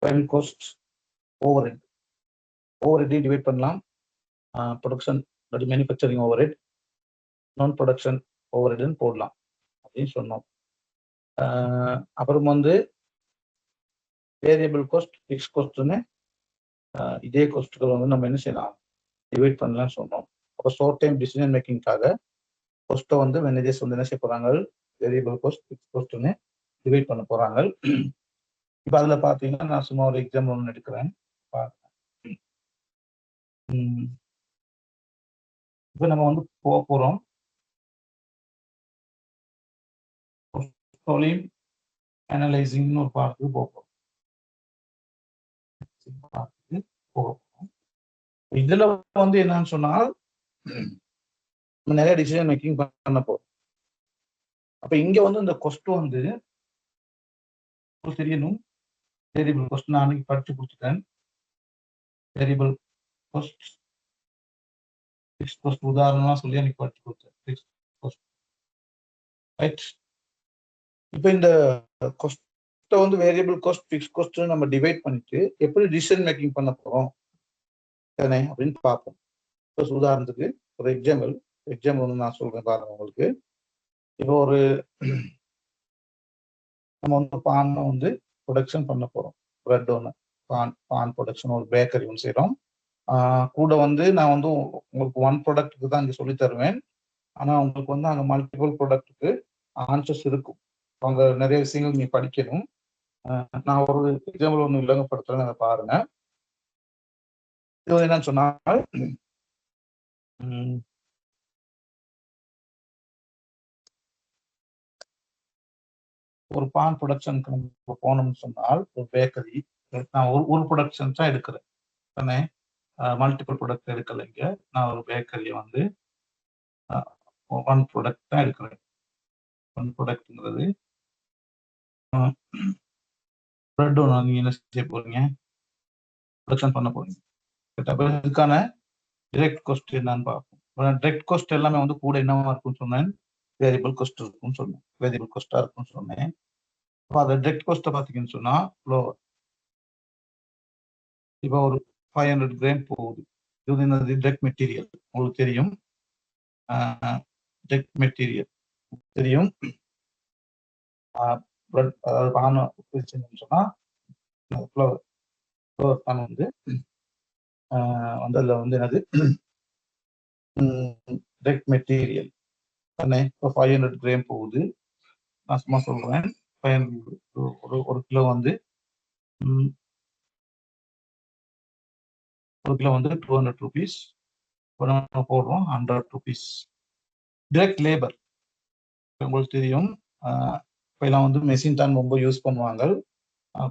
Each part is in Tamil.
prime cost overhead. Overhead divide பண்ணலாம். production manufacturing overhead, non production overhead ன்னு போடலாம் அப்படின்னு சொன்னோம். அப்புறம் வந்து வேரியபிள் காஸ்ட், ஃபிக்ஸ் காஸ்ட்னு இதே காஸ்ட்கள் வந்து நம்ம என்ன செய்யலாம், டிவைட் பண்ணலாம் சொன்னோம். அப்போ ஷார்ட் டைம் டிசிஷன் மேக்கிங்காக காஸ்ட்டை வந்து மேனேஜர்ஸ் வந்து என்ன செய்ய போறாங்க, வேரியபிள் காஸ்ட், ஃபிக்ஸ் காஸ்ட்னு டிவைட் பண்ண போறாங்க. இப்போ அதில் பார்த்தீங்கன்னா நான் சும்மா ஒரு எக்ஸாம்பிள் ஒன்று எடுக்கிறேன். இப்போ நம்ம வந்து போக போகிறோம் அனலைசிங்னு ஒரு பார்த்துக்கு போக போகிறோம். இதுல வந்து என்னன்னு சொன்னால் நிறைய டிசிஷன் மேக்கிங் பண்ண போறோம். அப்ப இங்க வந்து இந்த கொஸ்ட் வந்து தெரியணும். வேரியபிள் காஸ்ட் நான் அன்னைக்கு படிச்சு கொடுத்துட்டேன். வேரியபிள் காஸ்ட், ஃபிக்ஸ் காஸ்ட் உதாரணமா சொல்லி அன்னைக்கு படிச்சு கொடுத்தேன். Fix cost right. இப்போ இந்த காஸ்ட்டை வந்து வேரியபிள் காஸ்ட், ஃபிக்ஸ் காஸ்ட் நம்ம டிவைட் பண்ணிட்டு எப்படி டிசிஷன் மேக்கிங் பண்ண போறோம் தானே அப்படின்னு பார்ப்போம். உதாரணத்துக்கு ஒரு எக்ஸாம்பிள் வந்து நான் சொல்றேன் பாருங்க உங்களுக்கு. இப்போ ஒரு நம்ம வந்து பான் வந்து ப்ரொடக்ஷன் பண்ண போறோம். பிரெட் ஒன்று பான் ப்ரொடக்ஷன், ஒரு பேக்கரி ஒன்று செய்கிறோம். கூட வந்து நான் வந்து உங்களுக்கு ஒன் ப்ராடக்ட்டுக்கு தான் இங்கே சொல்லி தருவேன். ஆனால் உங்களுக்கு வந்து அங்கே மல்டிபிள் ப்ராடக்ட்டுக்கு ஆன்சர்ஸ் இருக்கும். அவங்க நிறைய விஷயங்கள் நீங்கள் படிக்கணும். நான் ஒரு எக்ஸாம்பிள் ஒன்று விளங்கப்படுத்துறேன், அதை பாருங்க. இது என்னன்னு சொன்னால் ஒரு பான் ப்ரொடக்ஷனுக்கு நம்ம போனோம்னு சொன்னால் ஒரு பேக்கரி, நான் ஒரு ப்ரொடக்ஷன் தான் எடுக்கிறேன் தானே, மல்டிபிள் ப்ராடக்ட் எடுக்கலைங்க. நான் ஒரு பேக்கரியை வந்து ஒன் ப்ராடக்ட் தான் எடுக்கிறேன். ஒன் ப்ராடக்ட்ங்கிறது பிரெட் ஒன்று நீங்கள் என்ன செய்ய போறீங்க, ப்ரொடக்ஷன் பண்ண போறீங்க. இதுக்கான டிரெக்ட் காஸ்ட் என்னன்னு பார்ப்போம். டிரெக்ட் காஸ்ட் எல்லாமே வந்து கூட என்னவா இருக்கும்னு சொன்னேன், வேரியபிள் காஸ்ட் இருக்கும்னு சொன்னேன். வேரியபிள் காஸ்டா இருக்கும்னு சொன்னேன். அப்போ அதை டிரெக்ட் காஸ்ட்டை பார்த்தீங்கன்னு சொன்னா இப்போ ஒரு 500 கிராம் போகுது. இது என்னது, டிரெக்ட் மெட்டீரியல். உங்களுக்கு தெரியும், டிரெக்ட் மெட்டீரியல் தெரியும். அதாவது பானை சொன்னா ஃப்ளவர் பானை வந்து அதில் வந்து என்னது டிரெக்ட் மெட்டீரியல் தானே. இப்போ 500 கிராம் போகுது. நான் சும்மா சொல்றேன், 500 ஒரு கிலோ வந்து ஒரு கிலோ வந்து 200 ருபீஸ். இப்போ நம்ம போடுறோம் 100 ருபீஸ். டிரெக்ட் லேபர் உங்களுக்கு தெரியும், இப்பெல்லாம் வந்து மெஷின் தான் ரொம்ப யூஸ் பண்ணுவாங்க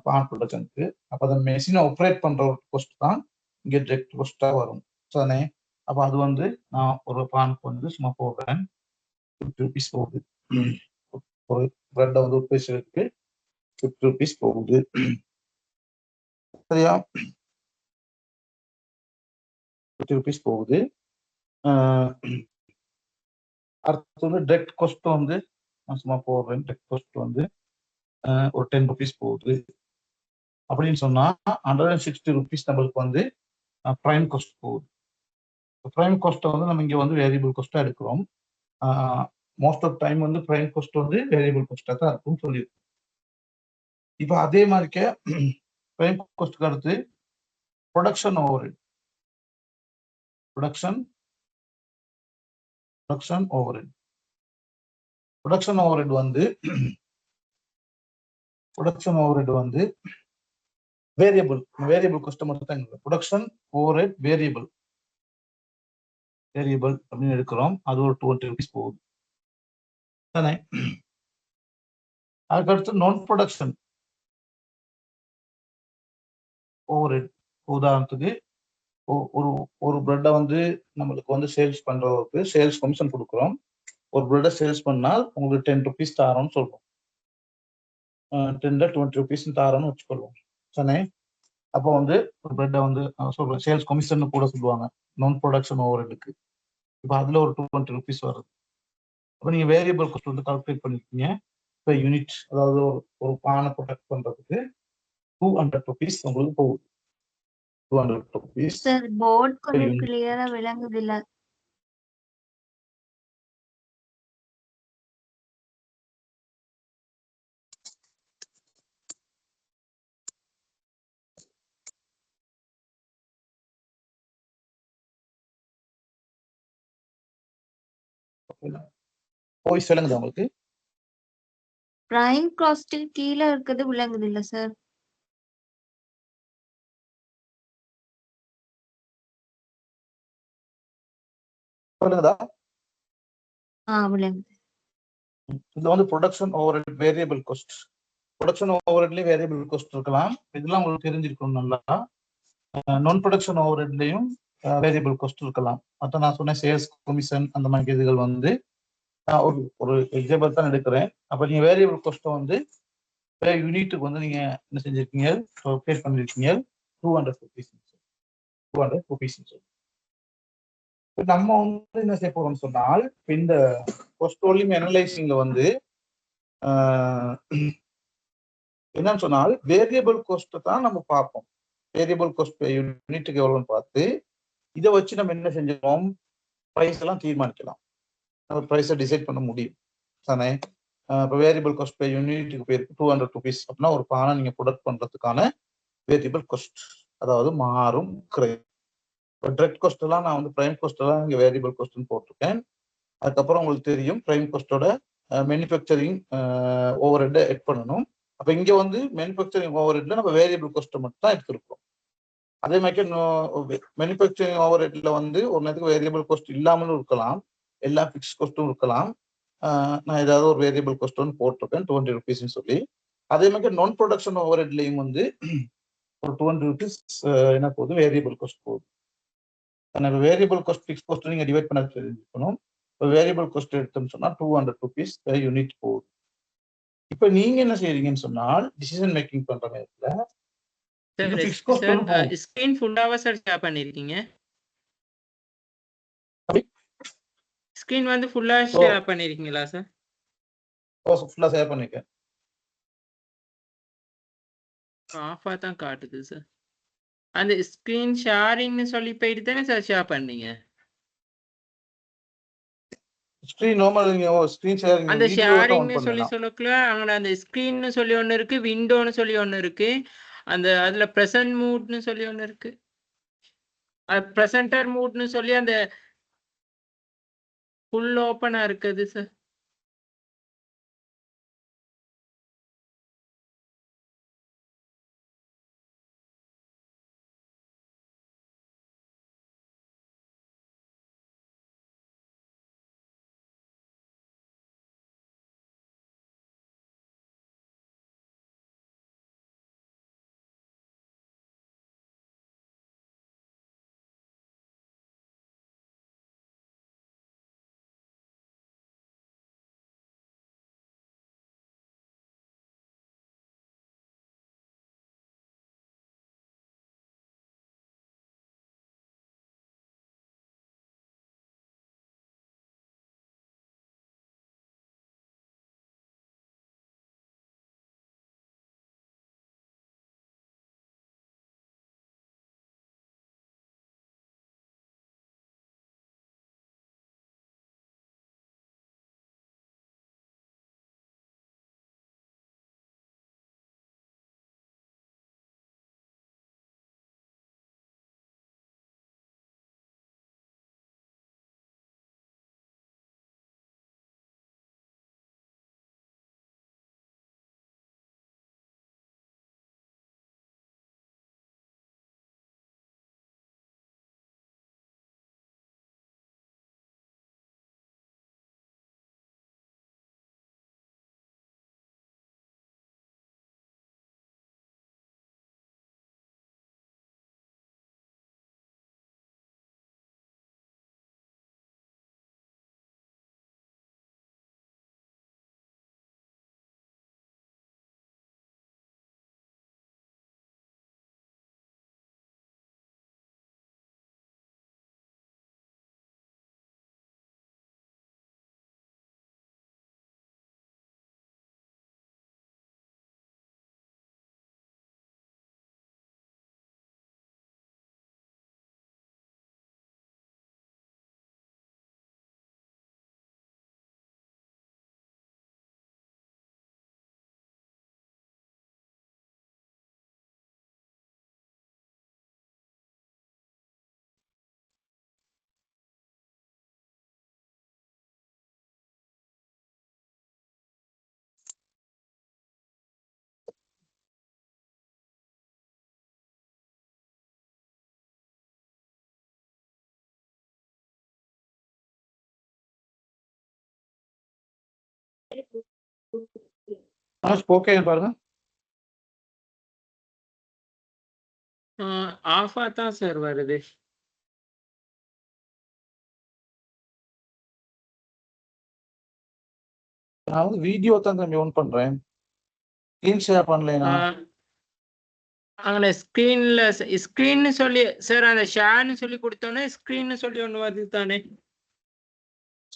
பான் ப்ரொடக்ஷனுக்கு. அப்போ அந்த மெஷினை ஆப்ரேட் பண்ற ஒரு காஸ்ட் தான் இங்கே டிரெக்ட் காஸ்டா வரும் தானே. அப்போ அது வந்து நான் ஒரு பானுக்கு வந்து சும்மா போடுறேன் 50 ருபீஸ் போகுது. ஒரு பிரெட்டை வந்து உற்பத்திக்கு 50 ருபீஸ் போகுது, சரியா, 50 ருபீஸ் போகுது. அடுத்து வந்து டிரெக்ட் காஸ்ட் வந்து நான் சும்மா போடுறேன், டிரெக்ட் காஸ்ட் வந்து ஒரு 10 ருபீஸ் போகுது. அப்படின்னு சொன்னா 160 ருபீஸ் நம்மளுக்கு வந்து பிரைம் காஸ்ட் போகுது. பிரைம் காஸ்ட்டை வந்து நம்ம இங்கே வந்து வேரியபிள் காஸ்டா எடுக்கிறோம். மோஸ்ட் ஆஃப் டைம் வந்து பிரைம் காஸ்ட் வந்து வேரியபிள் காஸ்டா தான் இருக்கும்னு சொல்லியிருக்கோம். இப்போ அதே மாதிரிக்க பிரைம் காஸ்ட்டுக்கு அடுத்து ப்ரொடக்ஷன் ஓவர்ஹெட். ப்ரொடக்ஷன் ஓவர்ஹெட் வந்து வேரியபிள் காஸ்ட் மட்டும் தான். ப்ரொடக்ஷன் ஓவர்ஹெட் வேரியபிள் அப்படின்னு எடுக்கிறோம். அது ஒரு 20 ருபீஸ் போகுது தானே. அதுக்கடுத்து நான் ப்ரொடக்ஷன் ஓவர்ஹெட். உதாரணத்துக்கு ஒரு பிரெட்டை வந்து நம்மளுக்கு வந்து சேல்ஸ் பண்றவருக்கு சேல்ஸ் கமிஷன் கொடுக்குறோம். ஒரு பிரெட்டை சேல்ஸ் பண்ணால் உங்களுக்கு 10 ருபீஸ் தாரோன்னு சொல்றோம். 10 20 ருபீஸ் தாரோன்னு வச்சுக்கொள்வோம் தானே. அப்போ வந்து ஒரு பிரெட்டை வந்து சொல்றேன் சேல்ஸ் கமிஷன் கூட சொல்லுவாங்க நான் ப்ரொடக்ஷன் ஓவர் ஹெட்டுக்கு. இப்போ அதுல ஒரு 220 rupees வருது. அப்போ நீங்க வேரியபிள் காஸ்ட் வந்து கால்குலேட் பண்ணிருக்கீங்க. இப்போ யூனிட் அதாவது ஒரு பானை ப்ரொடக்ட் பண்றதுக்கு 200 rupees உங்களுக்கு போகுது. 200 rupees சார் போர்ட் கொஞ்சம் unit. கிளியரா விளங்குது இல்ல? போய் சொல்லுங்க உங்களுக்கு. பிரைம் காஸ்டில் கீழே இருக்கிறது விளங்குது இல்ல சார்? சொல்லுங்கதா. விளங்குது. இது வந்து production overhead variable cost. Production ஓவர் ஹெட்லயே வேரியபிள் காஸ்ட் இருக்கலாம். இதெல்லாம் உங்களுக்கு தெரிஞ்சிருக்கும் நல்லா. நான் ப்ரொடக்ஷன் ஓவர் ஹெட்லயும் வேரியபிள் காஸ்ட் இருக்கலாம். மற்ற நான் சொன்ன சேல்ஸ் கமிஷன் அந்த மாதிரி இதுகள் வந்து ஒரு எக்ஸாம்பிள் தான் எடுக்கிறேன். அப்ப நீங்க வேரியபிள் காஸ்ட்டை வந்து யூனிட்டுக்கு வந்து நீங்க என்ன செஞ்சிருக்கீங்க, பே பண்ணிருக்கீங்க 200 rupees. 200 rupees. நம்ம வந்து என்ன செய்ய போறோம்னு சொன்னால் இந்த காஸ்ட் வால்யூம் அனலைசிங்ல வந்து என்னன்னு சொன்னால் வேரியபிள் காஸ்ட் தான் நம்ம பார்ப்போம். வேரியபிள் காஸ்ட் யூனிட்டுக்கு எவ்வளவுன்னு பார்த்து இதை வச்சு நம்ம என்ன செஞ்சிருக்கோம், ப்ரைஸ் எல்லாம் தீர்மானிக்கலாம். நம்ம ப்ரைஸை டிசைட் பண்ண முடியும் தானே. இப்போ வேரியபிள் காஸ்ட் பே யூனிட்டுக்கு போயிருக்கு 200 rupees அப்படின்னா ஒரு பானை நீங்க ப்ரொடக்ட் பண்றதுக்கான வேரியபிள் காஸ்ட், அதாவது மாறும் குறையும். இப்போ டைரக்ட் காஸ்ட் எல்லாம் நான் வந்து பிரைம் காஸ்ட் எல்லாம் இங்கே வேரியபிள் காஸ்ட்னு போட்டிருக்கேன். அதுக்கப்புறம் உங்களுக்கு தெரியும் பிரைம் காஸ்டோட மேனுஃபேக்சரிங் ஓவர் ஹெட்டை எட் பண்ணணும். அப்போ இங்கே வந்து மேனுஃபேக்சரிங் ஓவர் ஹெட்ல நம்ம வேரியபிள் காஸ்ட்டை மட்டும் தான் எடுத்துருக்கோம். அதே மாதிரி மேனுஃபேக்சரிங் ஓவர் ஹெட்ல வந்து ஒரு நேரத்துக்கு வேரியபிள் காஸ்ட் இல்லாமலும் இருக்கலாம், எல்லா ஃபிக்ஸ் காஸ்ட்டும் இருக்கலாம். நான் ஏதாவது ஒரு வேரியபிள் காஸ்ட் வந்து போட்டிருக்கேன் 200 rupees சொல்லி. அதே மாதிரி நான் ப்ரொடக்ஷன் ஓவர் ஹெட்லையும் வந்து ஒரு 200 rupees என்ன போகுது, வேரியபிள் காஸ்ட் போகுது. எனக்கு வேரியபிள் காஸ்ட் ஃபிக்ஸ் காஸ்ட் நீங்க டிவைட் பண்ண தெரிஞ்சுக்கணும். இப்போ வேரியபிள் காஸ்ட் எடுத்தோம்னு சொன்னா 200 rupees யூனிட் போகுது. இப்போ நீங்க என்ன செய்யறீங்கன்னு சொன்னால் டிசிஷன் மேக்கிங் பண்ற நேரத்துல இது ஃபிக்ஸ் காஸ்ட் வந்து போகும். ஸ்கிரீன் ஃபுல்லாவே சார் ஷேர் பண்ணிருக்கீங்க. ஸ்கிரீன் வந்து ஃபுல்லா ஷேர் பண்ணிருக்கீங்களா சார்? ஃபுல்லா ஷேர் பண்ணிருக்கேன். ஆஃபா தான் காட்டுது சார். அந்த ஸ்கிரீன் ஷேரிங்னு சொல்லி போயிட்டு தானே சார் ஷேர் பண்ணீங்க? ஸ்கிரீன் நார்மல் நீங்க ஸ்கிரீன் ஷேரிங் அந்த வீடியோ தான் ஆன் ஷேரிங்னு சொல்லி பண்ணலாம். சொல்லக்குள்ள அங்க அந்த ஸ்கிரீன்னு சொல்லி ஒன்று இருக்கு, விண்டோன்னு சொல்லி ஒன்று இருக்கு, அந்த அதுல பிரசன்ட் மூட்னு சொல்லி ஒன்று இருக்கு, பிரசன்டர் மூட்னு சொல்லி அந்த ஃபுல் ஓப்பனா இருக்குது சார். ஓகே பாருங்க. ஆஃபா தான் சார் வருது. நான் வந்து வீடியோ தான் தம்பி ஆன் பண்றேன். ஸ்கிரீன் ஷேர் பண்ணலைனா. அங்கே ஸ்க்ரீன்ல ஸ்க்ரீன்னு சொல்லி சார் அந்த ஷேர்னு சொல்லி கொடுத்தோன்னே ஸ்க்ரீன்னு சொல்லி ஒன்று வருது தானே?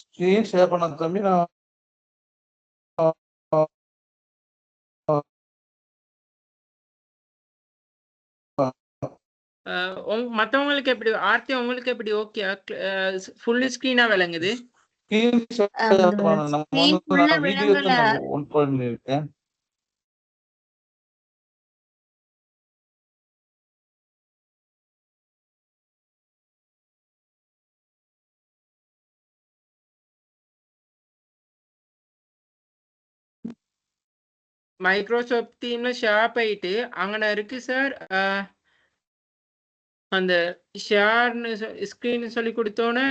ஸ்கிரீன் ஷேர் பண்ண தம்பி நான் மற்றவங்களுக்கு எப்படி ஆர்த்தி உங்களுக்கு எப்படி ஓகே ஃபுல் ஸ்க்ரீனா விளங்குது? ஸ்கிரீன் ஷேர் பண்ண நம்ம screen வந்து full-ஆ நான் வீடியோ விளங்கல. தான் ஆன் பண்ணிருக்கேன். மைக்ரோசாஃப்ட் டீம்ல ஷேர் போயிட்டு அங்கே இருக்கு சார். அந்த ஷேர்னு ஸ்க்ரீன் சொல்லி கொடுத்தோன்னே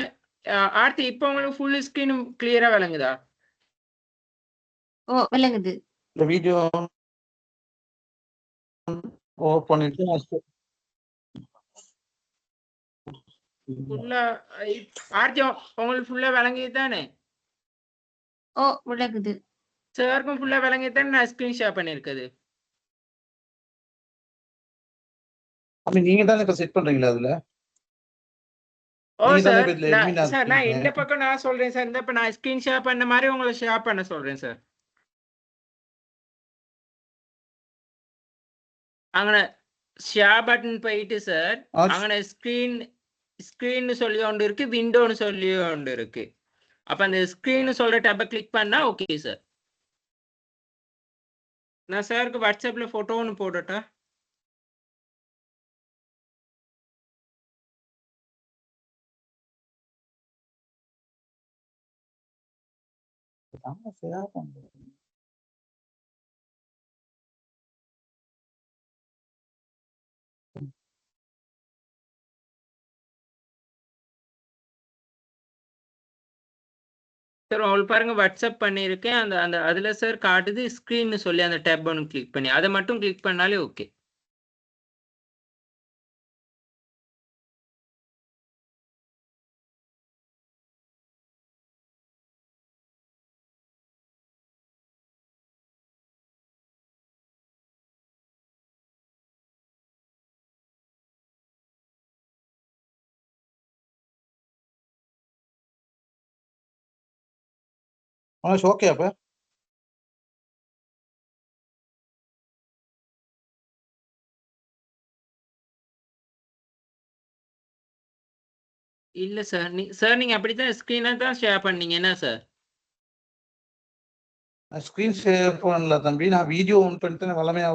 ஆர்த்தி இப்போ உங்களுக்கு ஃபுல் ஸ்க்ரீனும் கிளியரா விளங்குதா? ஓ விளங்குது. இந்த வீடியோ ஓபன் பண்ணிட்டு ஃபுல்லா ஆர்த்தி உங்களுக்கு ஃபுல்லா விளங்குது தானே? ஓ விளங்குது. சாருக்கும் ஃபுல்லா விளங்குது தானே நான் ஸ்க்ரீன் ஷேர் பண்ணியிருக்குது? நீங்க தானே இப்ப செட் பண்றீங்களா அதுல? ஓ நீங்க தானே சார் இப்ப இதுல admin ஆ சார் நான் இருக்கீங்க. இந்த பக்கம் நான் சொல்றேன் சார். இந்த இப்ப நான் ஸ்க்ரீன் ஷேர் பண்ண மாதிரி உங்களை ஷேர் பண்ண சொல்றேன் சார். அங்கே ஷேர் பட்டன் போயிட்டு சார் அங்கே ஸ்க்ரீன்னு சொல்லி ஒன்று இருக்கு, விண்டோன்னு சொல்லி ஒன்று இருக்கு. அப்ப அந்த ஸ்க்ரீன் சொல்ற டேப்பை கிளிக் பண்ணா ஓகே சார். நான் சாருக்கு வாட்ஸ்அப்ல போட்டோ ஒன்று போடட்டா? ஆமா, share பண்றேன். சார் உங்களுக்கு பாருங்க வாட்ஸ்அப் பண்ணியிருக்கேன். அந்த அந்த அதுல சார் காட்டுது ஸ்க்ரீன்னு சொல்லி அந்த டேப் ஒன்று கிளிக் பண்ணி அதை மட்டும் கிளிக் பண்ணாலே ஓகே. ஓகே அப்ப இல்ல சார் நீங்க அப்படித்தான் ஸ்க்ரீனை தான் ஷேர் பண்ணீங்க என்ன சார்? ஸ்கிரீன் ஷேர் பண்ணல தம்பி. நான் வீடியோ ஆன் பண்ணிட்டு வளமையா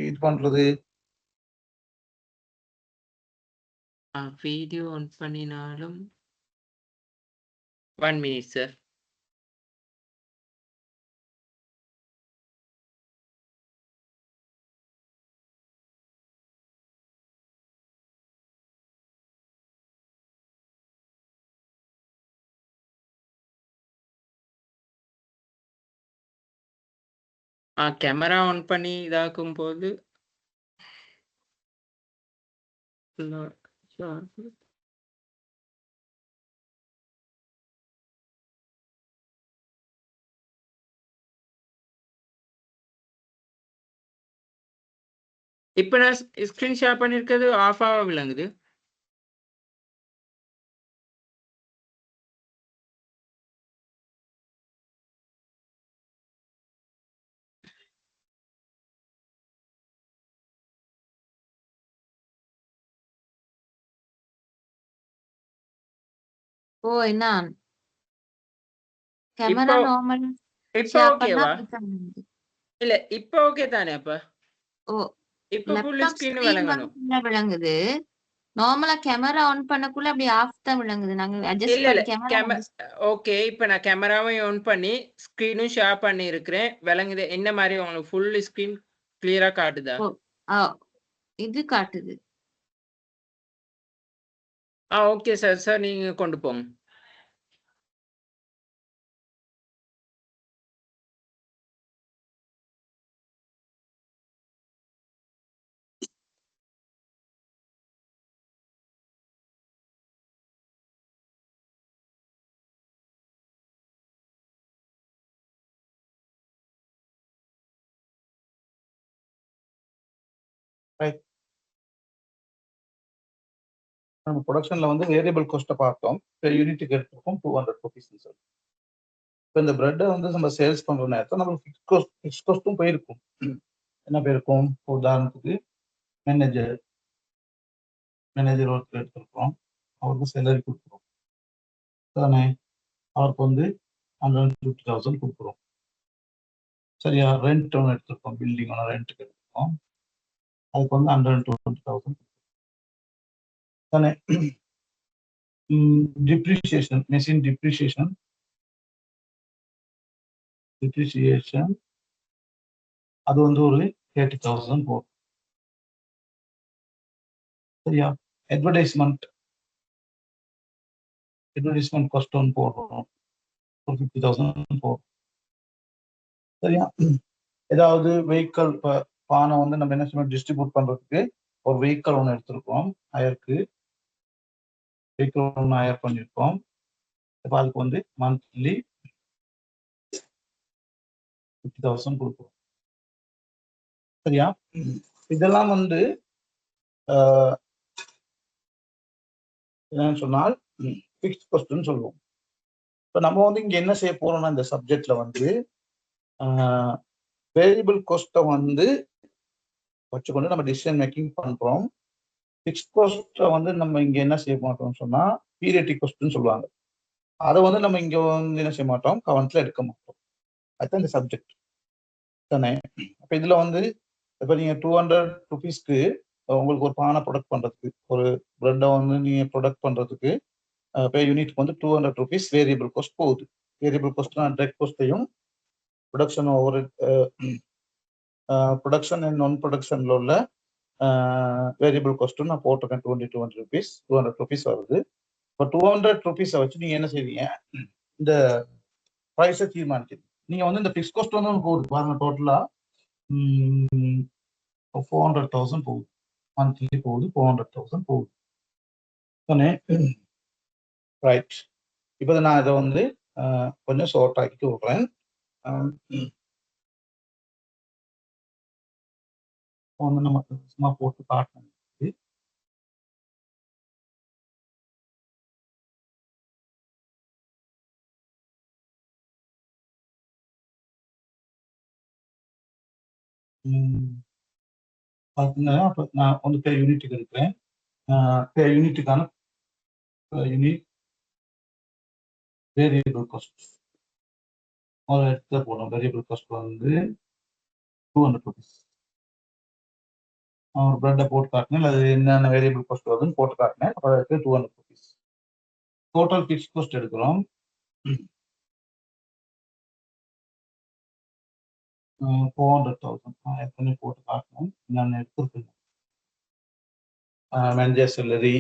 இது பண்றது. வீடியோ ஆன் பண்ணினாலும் 1 minute சார். கேமரா ஆன் பண்ணி இதாக்கும் போது இப்ப நான் ஸ்கிரீன் ஷேர் பண்ணிருக்கிறது ஆஃப் ஆக விளங்குது. ஓ என்ன கேமரா இப்போ நார்மல் இப்போ ஷேர் பண்ணா ஓகேவா? அப்படித்தான் விளங்குது. இல்ல இப்போ ஓகே தானே? அப்ப ஓ இப்போ ஃபுல் லேப்டாப் ஸ்கிரீன் ஸ்கிரீன் வந்து விளங்கணும். ஃபுல்லா விளங்குது. நார்மலா கேமரா ஆன் பண்ணக்குள்ள அப்படி ஆஃப் தான் விளங்குது. நாங்க அட்ஜஸ்ட் இல்ல பண்ணி கேமரா ஓகே. இப்ப நான் கேமராவையும் ஆன் பண்ணி ஸ்கிரீனும் ஷேர் பண்ணி இருக்கிறேன். விளங்குது என்ன மாதிரி உங்களுக்கு ஃபுல் ஸ்கிரீன் கிளியரா காட்டுதா? ஓ ஆ இது காட்டுது. Okay sir. சார் நீங்க கொண்டு போங்க. ரைட். நம்ம ப்ரொடக்ஷன்ல வந்து வேரியபிள் காஸ்ட்டை பார்த்தோம். யூனிட்டுக்கு எடுத்துருக்கோம் 200 ருபீஸ்ன்னு சொல்லி. இப்போ இந்த பிரெட்டை வந்து நம்ம சேல்ஸ் பண்ற நேரத்தில் நம்மளுக்கு ஃபிக்ஸ் காஸ்ட்டும் போயிருக்கும். என்ன போயிருக்கும்? உதாரணத்துக்கு மேனேஜர் ஒருத்தர் எடுத்திருக்கோம், அவருக்கு சேலரி கொடுக்குறோம் தானே, அவருக்கு வந்து 150,000 கொடுக்குறோம். சரியா? ரெண்ட் ஒன்று எடுத்திருக்கோம், பில்டிங் ஒன்று ரெண்ட்டுக்கு எடுத்திருக்கோம், அதுக்கு வந்து 120,000 தானே. டிப்ரிசியேஷன், மெஷின் டிப்ரிசியேஷன் அது வந்து ஒரு 30,000 போகும். சரியா? அட்வர்டைஸ்மெண்ட் காஸ்ட் ஒன்று போடுறோம், ஒரு 50,000 போடுறோம். சரியா? ஏதாவது வெஹிக்கல் பானை வந்து நம்ம என்ன செய்யணும், டிஸ்ட்ரிபியூட் பண்றதுக்கு ஒரு வெஹிக்கல் ஒன்று எடுத்திருக்கோம், வெஹிக்கல் ஒன்று ஹயர் பண்ணியிருக்கோம். இப்போ அதுக்கு வந்து மந்த்லி 50,000 கொடுக்குறோம். சரியா? இதெல்லாம் வந்து என்னன்னு சொன்னால் ஃபிக்ஸ்ட் காஸ்ட்னு சொல்லுவோம். இப்போ நம்ம வந்து இங்க என்ன செய்ய போறோம்னா, இந்த சப்ஜெக்ட்ல வந்து வேரியபிள் காஸ்ட்டை வந்து வச்சுக்கொண்டு நம்ம டிசிஷன் மேக்கிங் பண்றோம். ஃபிக்ஸ்ட் காஸ்ட்டை வந்து நம்ம இங்க என்ன செய்ய மாட்டோம்னு சொன்னா பீரியாடிக் காஸ்ட்னு சொல்லுவாங்க. அதை வந்து நம்ம இங்க வந்து என்ன செய்ய மாட்டோம், கவனத்துல எடுக்க மாட்டோம். அதுதான் இந்த சப்ஜெக்ட் தானே. அப்ப இதுல வந்து இப்ப நீங்க 200 ருபீஸ்க்கு உங்களுக்கு ஒரு பானை ப்ரொடக்ட் பண்றதுக்கு, ஒரு பிரெட்டை வந்து நீங்க ப்ரொடக்ட் பண்றதுக்கு பே யூனிட்க்கு வந்து 200 ருபீஸ் வேரியபிள் காஸ்ட் போகுது. வேரியபிள் காஸ்ட்னா டைரக்ட் காஸ்ட்டையும் ப்ரொடக்ஷன் ஒரு ப்ரொடக்ஷன் அண்ட் நான் ப்ரொடக்ஷன்ல உள்ள வேரியபிள் காஸ்ட்டும் நான் போட்டிருக்கேன். 200 ருபீஸ் வருது. இப்போ 200 ருபீஸை வச்சு நீங்க என்ன செய்வீங்க, இந்த ப்ரைஸை தீர்மானிக்கிறீங்க. நீங்க வந்து இந்த ஃபிக்ஸ் காஸ்ட் வந்து போகுது பாருங்க, டோட்டலா 400,000 போகுது, மந்த்லி போகுது, 400,000 போகுது தானே. ரைட். இப்போ நான் இதை வந்து கொஞ்சம் ஷார்ட் ஆக்கிட்டு விடுறேன். வந்து நம்ம சும்மா போட்டு காட்டணும். பார்த்தீங்கன்னா அப்போ நான் வந்து பே யூனிட்டுக்கு இருக்கிறேன். பே யூனிட்டுக்கான யூனிட் வேரியபிள் காஸ்ட் ஒரு இடத்துல போடணும். வேரியபிள் காஸ்ட் வந்து 200 ருபீஸ். ஒரு பிரெட்டை போட்டு காட்டினேன், அது என்னென்ன வேரியபிள் காஸ்ட் வருதுன்னு போட்டு காட்டினேன். அப்போ அதுக்கு 200 ருபீஸ். டோட்டல் ஃபிக்ஸ் காஸ்ட் எடுக்கிறோம், 400,000. நான் ஏற்கனவே போட்டு காட்டினேன், நான் எடுத்துருக்கேன். மேனேஜர் சேலரி,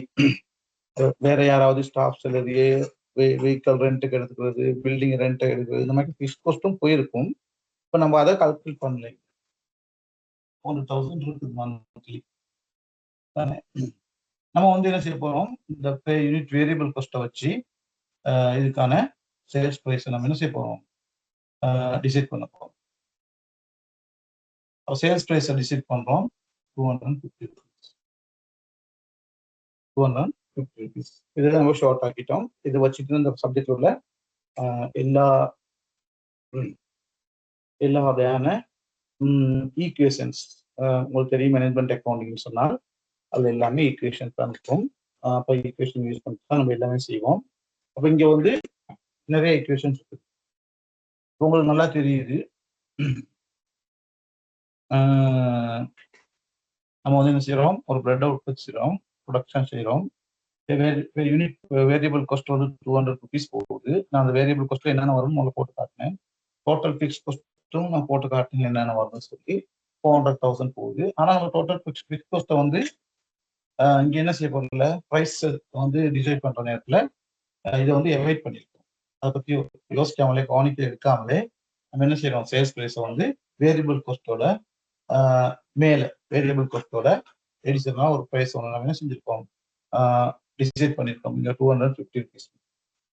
வேற யாராவது ஸ்டாஃப் சேலரி, வெஹிக்கல் ரெண்ட்டுக்கு எடுத்துக்கிறது, பில்டிங் ரெண்ட் எடுக்கிறது, இந்த மாதிரி ஃபிக்ஸ் காஸ்ட்டும் போயிருக்கும். இப்போ நம்ம அதை கால்குலேட் பண்ணல. 400,000 இருக்குது மந்த்லி தானே. நம்ம வந்து என்ன செய்ய போறோம், இந்த பே யூனிட் வேரியபிள் காஸ்ட்டை வச்சு இதுக்கான சேல்ஸ் பிரைஸை நம்ம என்ன செய்ய போறோம், டிசைட் பண்ண போறோம். சேல்ஸ் பிரைஸை டிசைட் பண்றோம் 250 ருபீஸ். இதை நம்ம ஷார்ட் ஆக்கிட்டோம். இதை வச்சுட்டு இந்த சப்ஜெக்ட் உள்ள எல்லா வகையான ஈக்குவேஷன்ஸ் உங்களுக்கு தெரியும். மேனேஜ்மெண்ட் அக்கௌண்டிங் சொன்னால் அது எல்லாமே ஈக்குவேஷன் தான் இருக்கும். அப்போ ஈக்குவேஷன் யூஸ் பண்ணி தான் நம்ம எல்லாமே செய்வோம். அப்போ இங்க வந்து நிறைய ஈக்குவேஷன்ஸ் இருக்கு, உங்களுக்கு நல்லா தெரியுது. நம்ம வந்து என்ன செய்யறோம், ஒரு பிரெட்டை உற்பத்தி செய்யறோம், ப்ரொடக்ஷன் செய்யறோம். யூனிட் வேரியபிள் காஸ்ட் வந்து 200 ருபீஸ் போகுது. நான் அந்த வேரியபிள் காஸ்ட்ல என்னென்ன வரும்னு முதல்ல போட்டு காட்டினேன். டோட்டல் ஃபிக்ஸ் காஸ்ட்டும் நான் போட்டு காட்டினேன் என்னென்ன வரும்னு சொல்லி. 400,000 போகுது. ஆனால் நம்ம டோட்டல் ஃபிக்ஸ் காஸ்ட்டை வந்து இங்க என்ன செய்ய போறதில்ல, ப்ரைஸ் வந்து டிசைட் பண்ற நேரத்தில் இதை வந்து எவைட் பண்ணியிருக்கோம். அதை பத்தி யோசிக்காமலே கவனிக்க எடுக்காமலே நம்ம என்ன செய்யறோம், சேல்ஸ் பிரைஸை வந்து வேரியபிள் காஸ்ட்டோட மேல வேரியபிள் காஸ்ட்டோட எடிஷனா ஒரு ப்ரைஸ் ஒன்று நம்ம என்ன செஞ்சிருக்கோம், டிசைட் பண்ணியிருக்கோம். இங்க 250 ருபீஸ்.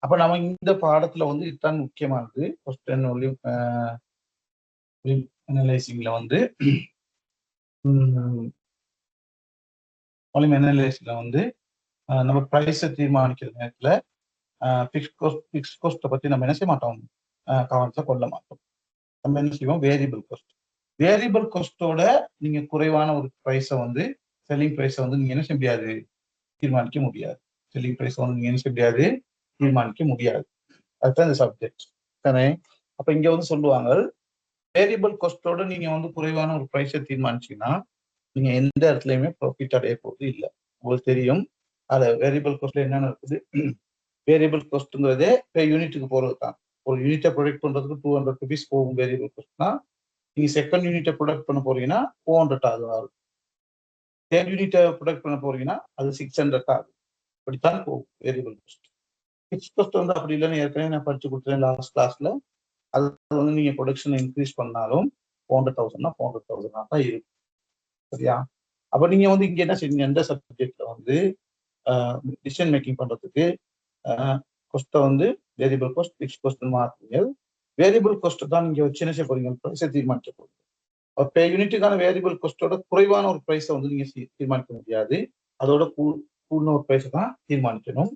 அப்ப நம்ம இந்த பாடத்துல வந்து இதுதான் முக்கியமானது. ஃபர்ஸ்ட் அனலைசிங்ல வந்து வால்யூம் அனலைஸ்ல வந்து நம்ம ப்ரைஸை தீர்மானிக்கிற நேரத்துல ஃபிக்ஸ்ட் கோஸ்ட்டை பத்தி நம்ம என்ன செய்ய மாட்டோம், கவனத்துல கொள்ள மாட்டோம். நம்ம என்ன செய்வோம், வேரியபிள் கோஸ்ட். வேரியபிள் கோஸ்டோட நீங்க குறைவான ஒரு ப்ரைஸை வந்து செல்லிங் ப்ரைஸை வந்து நீங்க என்ன செய்ய முடியாது, தீர்மானிக்க முடியாது. செல்லிங் ப்ரைஸை வந்து நீங்க என்ன செய்ய முடியாது, தீர்மானிக்க முடியாது. அதுதான் இந்த சப்ஜெக்ட் தானே. அப்ப இங்க வந்து சொல்லுவாங்க, வேரியபிள் காஸ்டோட நீங்க வந்து குறைவான ஒரு ப்ரைஸை தீர்மானிச்சீங்கன்னா நீங்க எந்த இடத்துலயுமே ப்ராஃபிட் அடைய போறது இல்லை. உங்களுக்கு தெரியும், அது வேரியபிள் காஸ்ட்ல என்னென்ன இருக்குது. வேரியபிள் காஸ்ட்ங்கிறதே யூனிட்டுக்கு போறது தான். ஒரு யூனிட்டை ப்ரொடக்ட் பண்றதுக்கு 200 ருபீஸ் போகும் வேரியபிள் காஸ்ட்னா, நீங்க செகண்ட் யூனிட்டை ப்ரொடக்ட் பண்ண போறீங்கன்னா 400 ஆகும். தேர்ட் யூனிட்டை ப்ரொடக்ட் பண்ண போறீங்கன்னா அது 600 ஆகும். அப்படித்தான் போகும் வேரியபிள் காஸ்ட். ஃபிக்ஸ்ட் காஸ்ட் வந்து அப்படி இல்லைன்னு ஏற்கனவே நான் படிச்சு கொடுத்துறேன் லாஸ்ட் கிளாஸ்ல. அது வந்து நீங்க ப்ரொடக்ஷன் இன்க்ரீஸ் பண்ணாலும் 400,000னா 400,000 தான் இருக்கும். சரியா? அப்ப நீங்க வந்து இங்க என்ன செய்யுங்க, எந்த சப்ஜெக்ட்ல வந்து டிசிஷன் மேக்கிங் பண்றதுக்கு காஸ்ட்டை வந்து வேரியபிள் காஸ்ட் ஃபிக்ஸ்ட் காஸ்ட் மாற்றுங்க. வேரியபிள் காஸ்ட் தான் நீங்க வச்சு என்ன செய்ய போறீங்க, ப்ரைஸை தீர்மானிக்க போறீங்க. அப்ப யூனிட்டுக்கான வேரியபிள் காஸ்ட்டோட குறைவான ஒரு ப்ரைஸை வந்து நீங்க தீர்மானிக்க முடியாது. அதோட கூடின ஒரு ப்ரைஸை தான் தீர்மானிக்கணும்.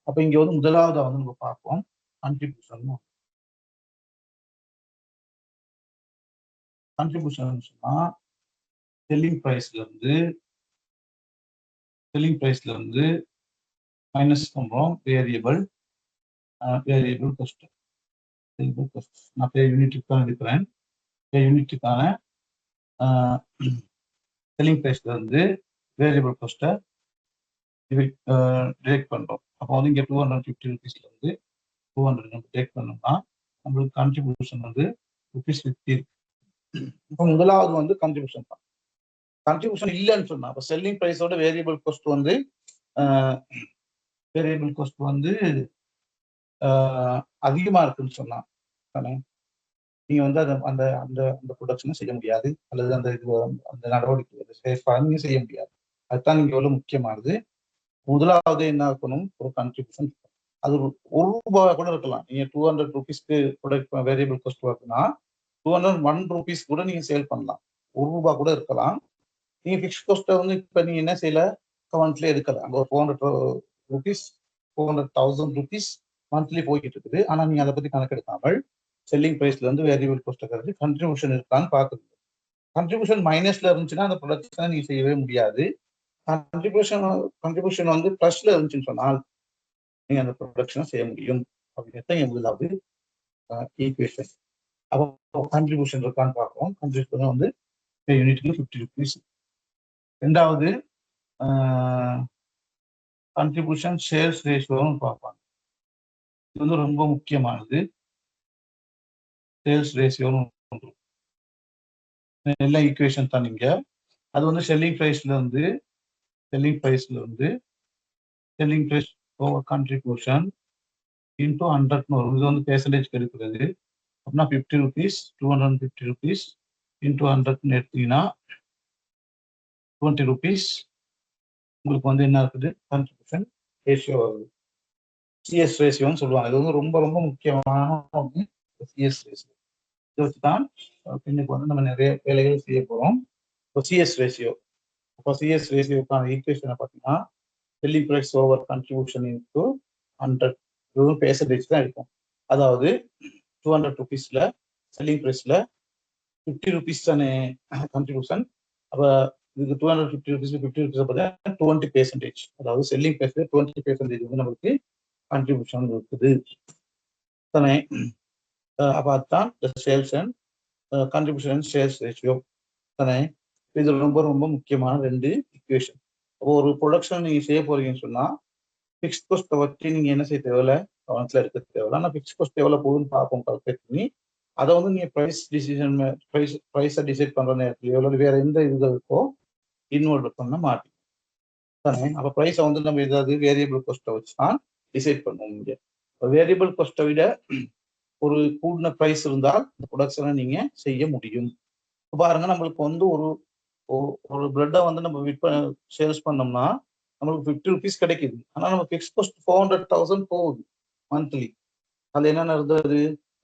அப்ப இங்க வந்து முதலாவது வந்து நம்ம பார்ப்போம் கான்ட்ரிபியூஷன். கான்ட்ரிபியூஷன் சொன்னா செல்லிங் பிரைஸ்ல இருந்து மைனஸ் பண்றோம் வேரியபிள் காஸ்ட். நான் பே யூனிட்டுக்கு தான் எடுக்கிறேன். பே யூனிட்டுக்கான செல்லிங் பிரைஸ்ல இருந்து வேரியபிள் காஸ்ட்டை டிரெக்ட் பண்றோம். அப்போ வந்து இங்க 250 ருபீஸ்ல இருந்து 200 நம்ம டிரெக்ட் பண்ணோம்னா நம்மளுக்கு கான்ட்ரிபியூஷன் வந்து ₹50 இருக்கு. இப்போ முதலாவது வந்து கான்ட்ரிபியூஷன் தான். கான்ட்ரிபியூஷன் இல்லைன்னு சொன்னா, அப்போ செல்லிங் பிரைஸோட வேரியபிள் காஸ்ட் வந்து அதிகமா இருக்குன்னு சொன்னா நீங்க வந்து அந்த அந்த அந்த ப்ரொடக்ஷனை செய்ய முடியாது, அல்லது அந்த நடவடிக்கை செய்ய முடியாது. அதுதான் இங்க எவ்வளவு முக்கியமானது. முதலாவது என்ன இருக்கணும், ஒரு கான்ட்ரிபியூஷன். அது ₹1 கூட இருக்கலாம். நீங்க 200 ருபீஸ்க்கு ப்ரொடக்ட் வேரியபிள் காஸ்ட் வருதுன்னா 201 ருபீஸ் கூட நீங்க சேல் பண்ணலாம். ₹1 கூட இருக்கலாம். நீங்க ஃபிக்ஸ்ட் காஸ்ட்டை வந்து இப்ப நீங்க என்ன செய்யல, கவனத்துல எடுக்கல. அங்க ஒரு 400,000 ருபீஸ் மந்த்லி போய்கிட்டு இருக்குது. ஆனா நீங்க அதை பத்தி கணக்கெடுக்காமல் செல்லிங் பிரைஸ்ல இருந்து வேரியபிள் காஸ்ட் கன்ட்ரிபியூஷன் இருக்கான்னு பாக்குறது. கன்ட்ரிபியூஷன் மைனஸ்ல இருந்துச்சுன்னா அந்த ப்ரொடக்ஷனை நீங்க செய்யவே முடியாது. கன்ட்ரிபியூஷன் வந்து பிளஸ்ல இருந்துச்சுன்னு சொன்னால் நீங்க அந்த ப்ரொடக்ஷனை செய்ய முடியும். அப்படின்னு முதலாவது ஈக்குவேஷன். அப்போ கன்ட்ரிபியூஷன் இருக்கான்னு பார்ப்போம். கன்ட்ரிபியூஷன் வந்து யூனிட்டுக்கு 50 ருபீஸ். ரெண்டாவது கன்ட்ரிபியூஷன் சேல்ஸ் ரேஷியோன்னு பார்ப்பாங்க. இது வந்து ரொம்ப முக்கியமானது. சேல்ஸ் ரேஷியோன்னு எல்லா ஈக்குவேஷன் தான் நீங்க. அது வந்து செல்லிங் பிரைஸ்ல இருந்து selling price over contribution into 100ன்னு வரும். இது வந்து பெர்சன்டேஜ் எடுக்கிறது. அப்படின்னா 50 ருபீஸ் 250 ருபீஸ் இன்டூ 100ன்னு எடுத்தீங்கன்னா 20 ருபீஸ் உங்களுக்கு வந்து என்ன இருக்குது, கான்ட்ரிபியூஷன் ரேஷியோ வருது. சிஎஸ் ரேஷியோன்னு சொல்லுவாங்க. இது வந்து ரொம்ப ரொம்ப முக்கியமான சிஎஸ் ரேஷியோ. இதை வச்சுதான் இன்னைக்கு வந்து நம்ம நிறைய வேலைகள் செய்ய போறோம். இப்போ சிஎஸ் ரேஷியோ, இப்போ சிஎஸ் ரேஷியோக்கான ஈக்குவேஷனை பார்த்தீங்கன்னா selling price over contribution into 100 இது பெர்சன்டேஜ் தான் இருக்கும். அதாவது 200 ருபீஸ்ல செல்லிங் பிரைஸ்ல 50 ருபீஸ் தானே கான்ட்ரிபியூஷன். அப்ப இதுக்கு 250 ருபீஸ் 50 ருபீஸ் பார்த்தீங்கன்னா 20%. அதாவது செல்லிங் பிரைஸ்ல 20% வந்து நம்மளுக்கு கான்ட்ரிபியூஷன் இருக்குது தானே. அப்ப அதுதான் sales and contribution and sales ratio தானே. இது ரொம்ப ரொம்ப முக்கியமான 2 ஈக்குவேஷன். ஒரு ப்ரொடக்ஷன் நீங்க செய்ய போறீங்கன்னு சொன்னா ஃபிக்ஸ்ட் காஸ்ட்டை வச்சு நீங்க என்ன செய்ய தேவையில்ல, கவனத்துல எடுக்க தேவையில்ல. ஆனால் ஃபிக்ஸ்ட் காஸ்ட் எவ்வளவு போகுதுன்னு பார்ப்போம், கால்குலேட் பண்ணி அதை வந்து நீங்க ப்ரைஸை டிசைட் பண்ற நேரத்தில் எவ்வளவு வேற எந்த இதுகளுக்கோ இன்வால்வ் பண்ண மாட்டோம் தானே. அப்ப ப்ரைஸை வந்து நம்ம ஏதாவது வேரியபிள் காஸ்ட்டை வச்சு தான் டிசைட் பண்ணுவோம். இங்க வேரியபிள் காஸ்ட்டை விட ஒரு கூடின ப்ரைஸ் இருந்தால் இந்த ப்ரொடக்ஷனை நீங்க செய்ய முடியும். பாருங்க, நம்மளுக்கு வந்து ஒரு பிரெட்டை வந்து நம்ம சேல்ஸ் பண்ணோம்னா நம்மளுக்கு 50 ருபீஸ் கிடைக்குது. ஆனா நம்ம ஃபிக்ஸ்ட் காஸ்ட் 400,000 போகுது மந்த்லி. அது என்னென்ன இருந்தது,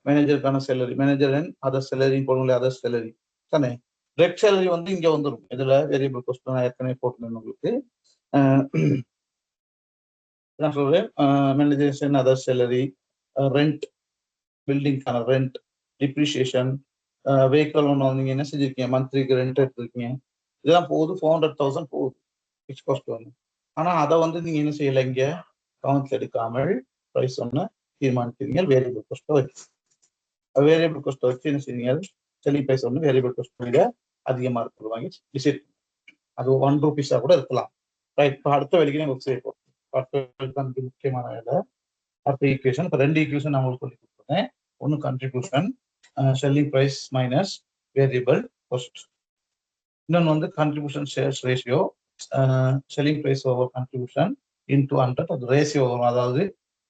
மேனேஜருக்கான salary, manager and other salary போடுங்களே, அதர் சேலரி தானே. ரெட் சேலரி வந்து இங்க வந்துடும். இதுல வேரியபிள் காஸ்ட் நான் ஏற்கனவே போட்டுருந்தேன் உங்களுக்கு. நான் சொல்றேன் மேனேஜேஷன், அதர் சேலரி, ரெண்ட், பில்டிங்கான ரெண்ட், டிப்ரிசியேஷன், வெஹிக்கல் ஒன்று நீங்க என்ன செஞ்சிருக்கீங்க, மந்த்லிக்கு ரெண்ட் எடுத்துருக்கீங்க, இதெல்லாம் போகுது 400,000 போகுது ஃபிக்ஸ் காஸ்ட் வந்து. ஆனா அதை வந்து நீங்க என்ன செய்யலை, இங்க கவனத்தில் எடுக்காமல் ப்ரைஸ் ஒன்று தீர்மானிக்கிறீங்க வேரியபிள் காஸ்ட்டை வச்சு. வேரியபிள் காஸ்ட்டை வச்சு என்ன செய்வீங்க, செல்லிங் ப்ரைஸ் ஒன்று வேரியபிள் காஸ்ட் விட அதிகமாக இருக்கிறது வாங்கி டிசைட். அது 1 ரூபீஸா கூட இருக்கலாம். ரைட். இப்போ அடுத்த வேலைக்கு நம்ம செய்ய போகிறோம். அடுத்த முக்கியமான வேலை அடுத்த ஈக்குவேஷன். இப்போ 2 ஈக்குவேஷன் நான் உங்களுக்கு சொல்லி கொடுத்துருக்கேன். ஒன்று contribution, selling price minus variable cost. இன்னொன்று வந்து contribution sales ratio, selling price over contribution into 100. அது ரேஷியோ வரும். அதாவது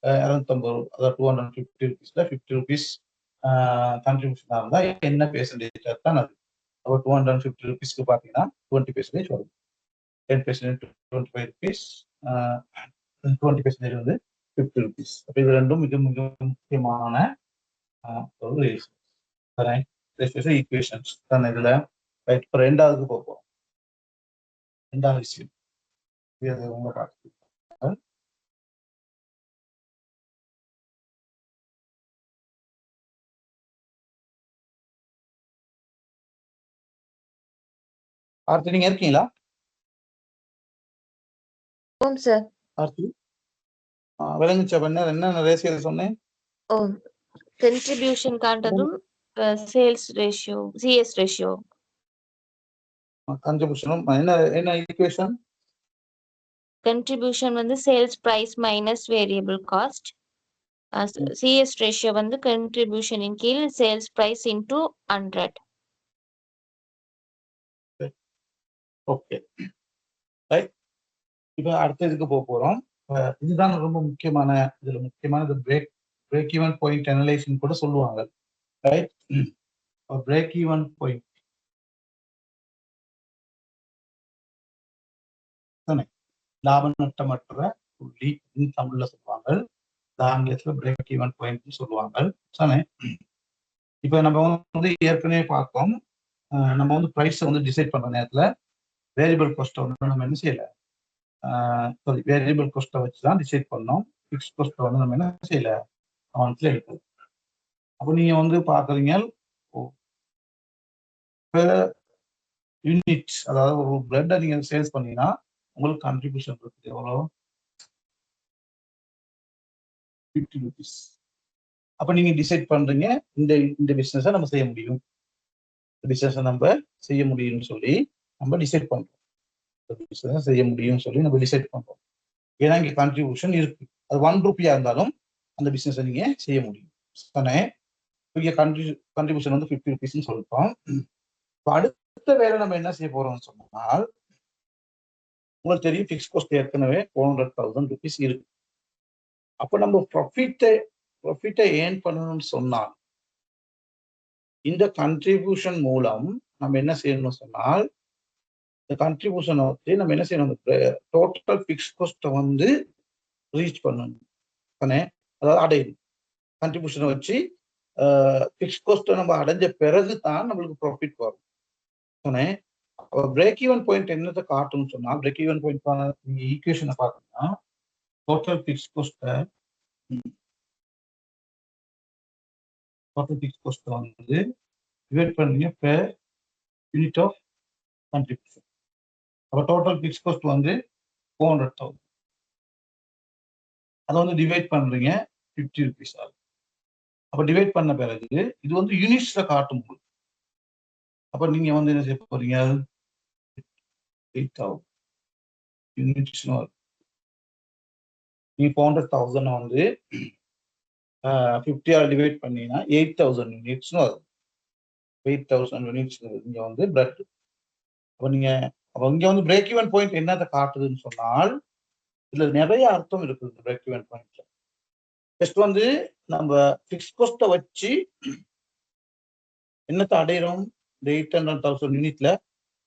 250, அதாவது 250 ருபீஸ்ல 50 ருபீஸ் கண்ட்ரிபியூஷனாக இருந்தால் என்ன பெர்சன்டேஜ் தான் அது. அப்போ 250 ருபீஸ்க்கு பார்த்தீங்கன்னா 20% வரும். 10% 25 ருபீஸ், 20% வந்து 50 ருபீஸ். அப்போ இது ரெண்டும் மிக மிக முக்கியமான ஒரு ஈக்குவேஷன்ஸ் தான் இதுல. ரைட். இப்போ ரெண்டாவதுக்கு போவோம். ரெண்டாவது விஷயம் இது உங்க பார்த்து ஆர்த்தி நீங்க இருக்கீங்களா? ஓம் சார். ஆர்த்தி விளங்குச்சா? என்ன ரேஷியோ சொன்னேன்? ஓம். கன்ட்ரிபியூஷன் காண்றதும் சேல்ஸ் ரேஷியோ, சிஎஸ் ரேஷியோ. கன்ட்ரிபியூஷனும் என்ன ஈக்குவேஷன்? கன்ட்ரிபியூஷன் வந்து sales price minus variable cost. CS ratio வந்து கன்ட்ரிபியூஷனின் கீழ் sales price into 100. Okay. Right. இப்போ அடுத்த இதுக்கு போக போறோம். இதுதான் ரொம்ப முக்கியமான, இதுல முக்கியமானது பிரேக் ஈவன் பாயிண்ட் அனலைசிஸ் கூட சொல்லுவாங்க. ரைட். பிரேக் ஈவன் பாயிண்ட் லாப நட்டமற்ற புள்ளி தமிழ்ல சொல்லுவாங்க. ஆங்கிலத்துல பிரேக் ஈவன் பாயிண்ட் சொல்லுவாங்க. தானே? இப்ப நம்ம வந்து ஏற்கனவே பார்த்தோம், நம்ம வந்து பிரைஸ் வந்து டிசைட் பண்ற நேரத்துல வேரியபிள் காஸ்ட்டை வந்து நம்ம என்ன செய்யல, வேரியபிள் காஸ்ட்டை வச்சுதான் டிசைட் பண்ணோம். ஃபிக்ஸ் காஸ்ட்டை வந்து நம்ம என்ன செய்யல, கவனத்துல எடுக்கல. அப்போ நீங்க வந்து பாக்குறீங்க யூனிட், அதாவது ஒரு பிரெட்டை நீங்க சேல்ஸ் பண்ணீங்கன்னா உங்களுக்கு கான்ட்ரிபியூஷன் இருக்குது எவ்வளோ, 50 ருபீஸ். அப்ப நீங்க டிசைட் பண்றீங்க இந்த பிசினஸை நம்ம செய்ய முடியும், பிசினஸை நம்ம செய்ய முடியும்னு சொல்லி நம்ம டிசைட் பண்றோம். பிசினஸ் செய்ய முடியும்னு சொல்லி நம்ம டிசைட் பண்றோம். ஏன்னா இங்க கான்ட்ரிபியூஷன் இருக்கு. அது 1 ரூபியா இருந்தாலும் அந்த பிசினஸை நீங்க செய்ய முடியும். தானே? இங்க கான்ட்ரிபியூஷன் வந்து 50 ருபீஸ்ன்னு சொல்லிட்டோம். அடுத்த வேலை நம்ம என்ன செய்ய போறோம்னு சொன்னால், உங்களுக்கு தெரியும் ஃபிக்ஸ் காஸ்ட் ஏற்கனவே 400,000 ருபீஸ் இருக்கு. அப்ப நம்ம ப்ராஃபிட்டை ஏர்ன் பண்ணணும்னு சொன்னால் இந்த கண்ட்ரிபியூஷன் மூலம் நம்ம என்ன செய்யணும்னு சொன்னால், இந்த கண்ட்ரிபியூஷனை வச்சு நம்ம என்ன செய்யணும், டோட்டல் ஃபிக்ஸ் காஸ்ட்டை வந்து ரீச் பண்ணணும். தானே? அதாவது அடையணும். கண்ட்ரிபியூஷனை வச்சு ஃபிக்ஸ் காஸ்ட்டை நம்ம அடைஞ்ச பிறகு தான் நம்மளுக்கு ப்ராஃபிட் வரும். தானே? பிரேக் ஈவன் பாயிண்ட் என்னத்தை காட்டும்னு சொன்னா, பிரேக் ஈவன் பாயிண்ட் நீங்க ஈக்குவேஷனை பார்த்தீங்கன்னா டோட்டல் ஃபிக்ஸ் காஸ்ட்டை வந்து டிவைட் பண்ணீங்க per யூனிட் ஆஃப் கண்ட்ரிபியூஷன். அப்போ டோட்டல் ஃபிக்ஸ் காஸ்ட் வந்து 400,000. அதை வந்து டிவைட் பண்றீங்க 50 ருபீஸ் ஆகும். அப்போ டிவைட் பண்ண பிறகு இது வந்து யூனிட்ஸ்ல காட்டும் போது அப்ப நீங்க வந்து என்ன செய்ய போறீங்க, 8,000 யூனிட்ஸ். நீ 400,000 வந்து 50 டிவைட் பண்ணீங்கன்னா 8,000 யூனிட்ஸ் வரும். 8,000 யூனிட்ஸ் இங்க வந்து பிளட். அப்ப நீங்க இங்க வந்து பிரேக் ஈவன் பாயிண்ட் என்னத்தை காட்டுதுன்னு சொன்னால், இதுல நிறைய அர்த்தம் இருக்குது பிரேக் ஈவன் பாயிண்ட்ல. ஃபர்ஸ்ட் வந்து நம்ம ஃபிக்ஸ் காஸ்ட்டை வச்சு என்னத்தை அடையிறோம், 800,000 யூனிட்ல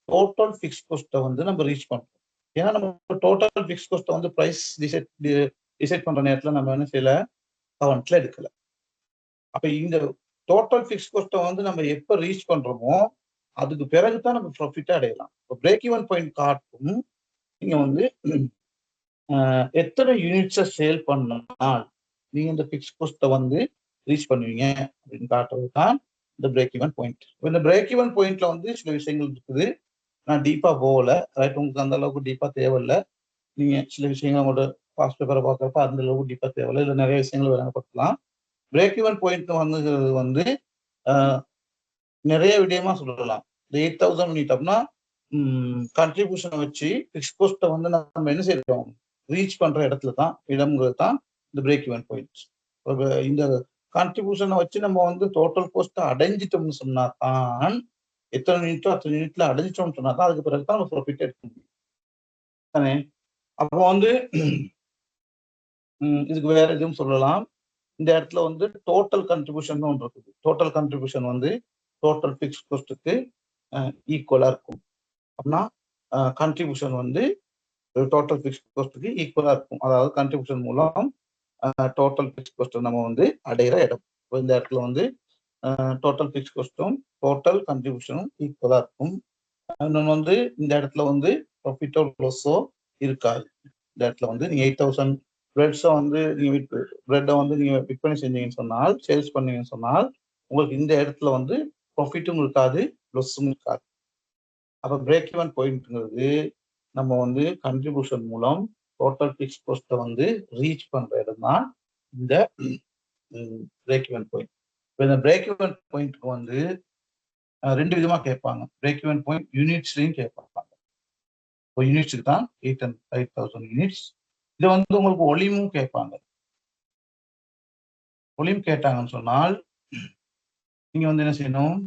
டோட்டல் ஃபிக்ஸ் காஸ்ட்டை வந்து நம்ம ரீச் பண்றோம். ஏன்னா நம்ம டோட்டல் ஃபிக்ஸ் காஸ்ட்டை வந்து பிரைஸ் டிசைட் பண்ற நேரத்துல நம்ம என்ன செய்யல, கவனத்துல எடுக்கல. அப்ப இந்த டோட்டல் ஃபிக்ஸ் காஸ்ட்டை வந்து நம்ம எப்ப ரீச் பண்றோமோ அதுக்கு பிறகுதான் நம்ம ப்ராஃபிட்டா அடையலாம். பிரேக் ஈவன் பாயிண்ட் காட்டும் நீங்க வந்து எத்தனை யூனிட்ஸை சேல் பண்ணால் நீங்க இந்த ஃபிக்ஸ் கோஸ்ட்டை வந்து ரீச் பண்ணுவீங்க அப்படின்னு காட்டுறது தான் இந்த பிரேக் ஈவன் பாயிண்ட். இந்த பிரேக் ஈவன் பாயிண்ட்ல வந்து சில விஷயங்கள் இருக்குது. நான் டீப்பா போகல, ரைட். உங்களுக்கு அந்த அளவுக்கு டீப்பா தேவையில்லை. நீங்க சில விஷயங்கள் உங்களோட பாஸ்ட் பேப்பரை பார்க்குறப்ப அந்த அளவுக்கு டீப்பா தேவையில்லை. இல்லை நிறைய விஷயங்கள் விளங்கப்படுத்தலாம். பிரேக் ஈவன் பாயிண்ட் வந்து நிறைய விடயமா சொல்லலாம். இந்த 8,000 யூனிட் அப்படின்னா கான்ட்ரிபியூஷனை வச்சு ஃபிக்ஸ் கோஸ்ட்டை வந்து நம்ம என்ன செய்யறோம், ரீச் பண்ற இடத்துல தான் இடம்ங்கிறது தான் இந்த பிரேக் ஈவன் பாயிண்ட். இந்த கான்ட்ரிபியூஷனை வச்சு நம்ம வந்து டோட்டல் கோஸ்ட்டை அடைஞ்சிட்டோம்னு சொன்னா தான், எத்தனை யூனிட்டோ அத்தனை யூனிட்ல அடைஞ்சிட்டோம்னு சொன்னா தான் அதுக்கு பிறகு தான் நம்ம ப்ராஃபிட் எடுக்க முடியும் தானே. அப்போ வந்து இதுக்கு வேற எதுவும் சொல்லலாம். இந்த இடத்துல வந்து டோட்டல் கன்ட்ரிபியூஷன் ஒன்று இருக்குது. டோட்டல் கன்ட்ரிபியூஷன் வந்து டோட்டல் ஃபிக்ஸ் கோஸ்ட்டுக்கு ஈக்குவலா இருக்கும். அப்படின்னா கன்ட்ரிபியூஷன் வந்து டோட்டல் ஃபிக்ஸ் கோஸ்ட்டுக்கு ஈக்குவலா இருக்கும். அதாவது கன்ட்ரிபியூஷன் மூலம் டோட்டல் ஃபிக்ஸ் கோஸ்ட்டை நம்ம வந்து அடையிற இடம். இந்த இடத்துல வந்து டோட்டல் ஃபிக்ஸ் கோஸ்ட்டும் டோட்டல் கன்ட்ரிபியூஷனும் ஈக்குவலா இருக்கும். இன்னொன்று வந்து இந்த இடத்துல வந்து ப்ராஃபிட்டோ லாஸோ இருக்காது. இந்த இடத்துல வந்து நீங்க 8,000 பிரெட்ஸை வந்து நீங்க பிரெட்டை வந்து நீங்க விற்பனை செஞ்சீங்கன்னு சொன்னால், சேல்ஸ் பண்ணீங்கன்னு சொன்னால், உங்களுக்கு இந்த இடத்துல வந்து ப்ராஃபிட்டும் இருக்காது, லாஸும் இருக்காது. அப்ப பிரேக் ஈவன் பாயிண்ட்ங்கிறது நம்ம வந்து கன்ட்ரிபியூஷன் மூலம் டோட்டல் ஃபிக்ஸ் கோஸ்ட்டை வந்து ரீச் பண்ற இடம் தான் இந்த பிரேக் ஈவன் பாயிண்ட். இப்போ இந்த பிரேக் ஈவன் பாயிண்ட்க்கு வந்து 2 விதமா கேட்பாங்க. பிரேக் ஈவன் பாயிண்ட் யூனிட்ஸ்லையும் கேட்பாங்க. இப்போ யூனிட்ஸுக்கு தான் 8,000 யூனிட்ஸ். இதை வந்து உங்களுக்கு ஒலிமும் கேட்பாங்க. ஒலியும் கேட்டாங்கன்னு சொன்னால் நீங்க வந்து என்ன செய்யணும்,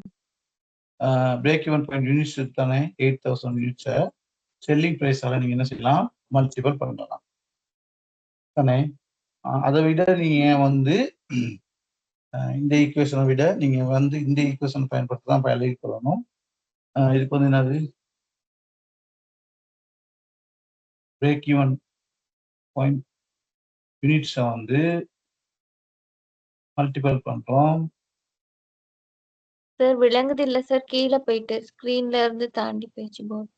பிரேக் ஈவன் பாயிண்ட் யூனிட்ஸ் தானே 8,000 யூனிட்ஸை செல்லிங் பிரைஸால நீங்க என்ன செய்யலாம், மல்டிபிள் பண்ணலாம் தானே. அதை விட நீங்க வந்து இந்த ஈக்குவேஷனை விட நீங்க வந்து இந்த ஈக்குவேஷன் பயன்படுத்தி தான் பழகி கொள்ளணும். இதுக்கு வந்து என்னது, பிரேக் ஈவன் பாயிண்ட் யூனிட்ஸை வந்து மல்டிபிள் பண்றோம். சார் விளங்குது இல்ல சார், கீழே போயிட்டு ஸ்கிரீன்ல இருந்து தாண்டி போயிடுச்சு போர்டு.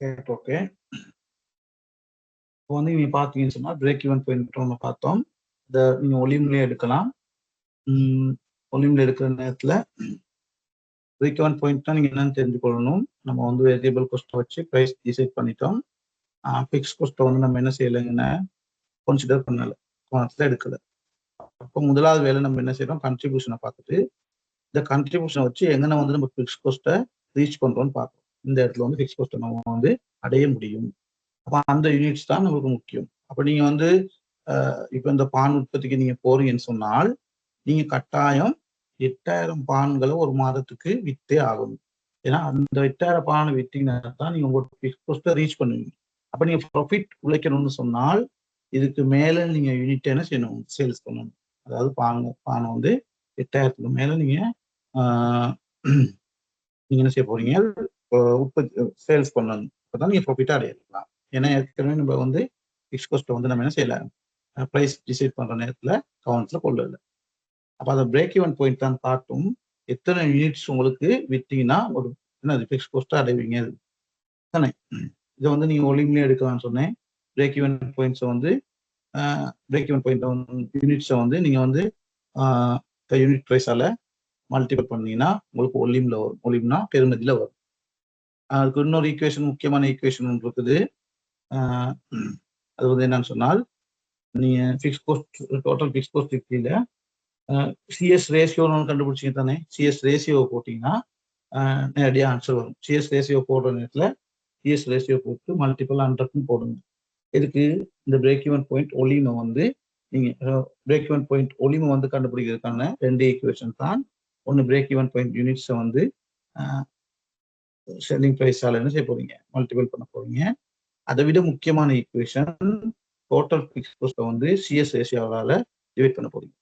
ஓகே. இப்போ வந்து நீங்க பார்த்தீங்கன்னு சொன்னா பிரேக் ஈவன் பாயிண்ட் ஒன்று பார்த்தோம். இதை நீங்க ஒலிம்லேயே எடுக்கலாம். ஒலிம்ல எடுக்கிற நேரத்துல பிரேக் ஈவன் பாயிண்ட்னா நீங்க என்னன்னு தெரிஞ்சுக்கொள்ளணும். நம்ம வந்து வேரியபிள் காஸ்ட்டை வச்சு ப்ரைஸ் டிசைட் பண்ணிட்டோம். ஃபிக்ஸ் காஸ்ட்டை வந்து நம்ம என்ன செய்யலைங்கன்னா கன்சிடர் பண்ணல, கோணத்துல எடுக்கல. அப்போ முதலாவது வேலை நம்ம என்ன செய்யறோம், கன்ட்ரிபியூஷனை பார்த்துட்டு இந்த கன்ட்ரிபியூஷனை வச்சு எங்கன்னா வந்து நம்ம ஃபிக்ஸ் காஸ்ட்டை ரீச் பண்றோம்னு பார்ப்போம். இந்த இடத்துல வந்து ஃபிக்ஸ் காஸ்ட்டை நம்ம வந்து அடைய முடியும். அப்போ அந்த யூனிட்ஸ் தான் நமக்கு முக்கியம். அப்போ நீங்க வந்து இப்போ இந்த பான் உற்பத்திக்கு நீங்க போறீங்கன்னு சொன்னால் நீங்க கட்டாயம் 8000 பான்களை ஒரு மாதத்துக்கு விற்றே ஆகணும். ஏன்னா அந்த 8000 பானை விற்றீங்கன்னா தான் நீங்க உங்களோட ஃபிக்ஸ் காஸ்ட்டை ரீச் பண்ணுவீங்க. அப்போ நீங்க ப்ராஃபிட் உழைக்கணும்னு சொன்னால் இதுக்கு மேல நீங்க யூனிட் என்ன செய்யணும், சேல்ஸ் பண்ணணும். அதாவது பானை வந்து 8000க்கு மேல நீங்க என்ன செய்ய போறீங்க, உற்பத்தி சேல்ஸ் பண்ணணும். அப்பதான் நீங்க ப்ராஃபிட்டா அடையலாம். ஏன்னா ஏற்கனவே நம்ம வந்து ஃபிக்ஸ் காஸ்ட்டை வந்து நம்ம என்ன செய்யல, ப்ரைஸ் டிசைட் பண்ற நேரத்துல கவனத்துல கொள்ளல. அப்ப அந்த பிரேக் ஈவன் பாயிண்ட் தான் காட்டும் எத்தனை யூனிட்ஸ் உங்களுக்கு விற்றீங்கன்னா ஒரு என்னது ஃபிக்ஸ் காஸ்ட்டா அடைவீங்க தானே. இதை வந்து நீங்க ஒலிம்லேயே எடுக்கலாம்னு சொன்னேன். பிரேக் ஈவன் பாயிண்ட்ஸை வந்து பிரேக் ஈவன் பாயிண்ட் யூனிட்ஸை வந்து நீங்க வந்து யூனிட் ப்ரைஸால மல்டிபிள் பண்ணீங்கன்னா உங்களுக்கு ஒலிம்ல வரும். ஒலிம்னா பெருமதியில வரும். அதுக்கு இன்னொரு ஈக்குவேஷன், முக்கியமான ஈக்குவேஷன் ஒன்று இருக்குது. அது வந்து என்னன்னு சொன்னால் நீங்க fix cost, total fix cost கீழே சிஎஸ் ரேஷியோன்னு கண்டுபிடிச்சிங்க தானே. சிஎஸ் ரேஷியோ போட்டீங்கன்னா நேரடியாக ஆன்சர் வரும். சிஎஸ் ரேஷியோ போடுற நேரத்தில் சிஎஸ் ரேஷியோ போட்டு மல்டிபிள் 100ன்னு போடுங்க. இதுக்கு இந்த பிரேக் ஈவன் பாயிண்ட் ஒலிமை வந்து நீங்க பிரேக் ஈவன் பாயிண்ட் ஒலிமை வந்து கண்டுபிடிக்கிறதுக்கான 2 ஈக்குவேஷன் தான். ஒன்று பிரேக் ஈவன் பாயிண்ட் யூனிட்ஸை வந்து செல்லிங் ப்ரைஸால என்ன செய்ய போறீங்க, மல்டிபிள் பண்ண போறீங்க. அதை விட முக்கியமான ஈக்குவேஷன் டோட்டல் ஃபிக்ஸ் காஸ்ட்டை வந்து சிஎஸ் ரேஷியோவால டிவைட் பண்ண போறீங்க.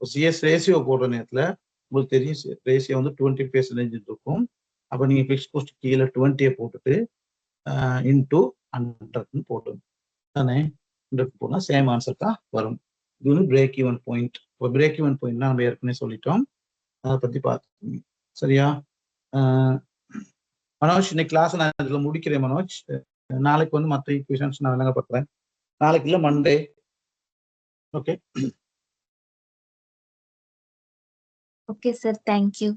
சிஎஸ் ரேஷியோ போடுற நேரத்துல உங்களுக்கு தெரியும் ரேஷியோ வந்து 20% இருக்கும். அப்ப நீங்க ஃபிக்ஸ் காஸ்ட் கீழே 20 போட்டுட்டு இன்டூ 100ன்னு போட்டுங்க தானே. 100 போனா சேம் ஆன்சர் தான் வரும். இது வந்து பிரேக் ஈவன் பாயிண்ட். இப்போ பிரேக் ஈவன் பாயிண்ட்னா நம்ம ஏற்கனவே சொல்லிட்டோம், அதை பத்தி பார்த்துக்கோங்க. சரியா மனோஜ்? இன்னைக்கு கிளாஸ் நான் இதுல முடிக்கிறேன் மனோஜ். நாளைக்கு வந்து மற்ற ஈக்குவேஷன்ஸ் நான் விளங்கப்படுத்துறேன். நாளைக்கு இல்லை, Monday. Okay Okay, sir. Thank you.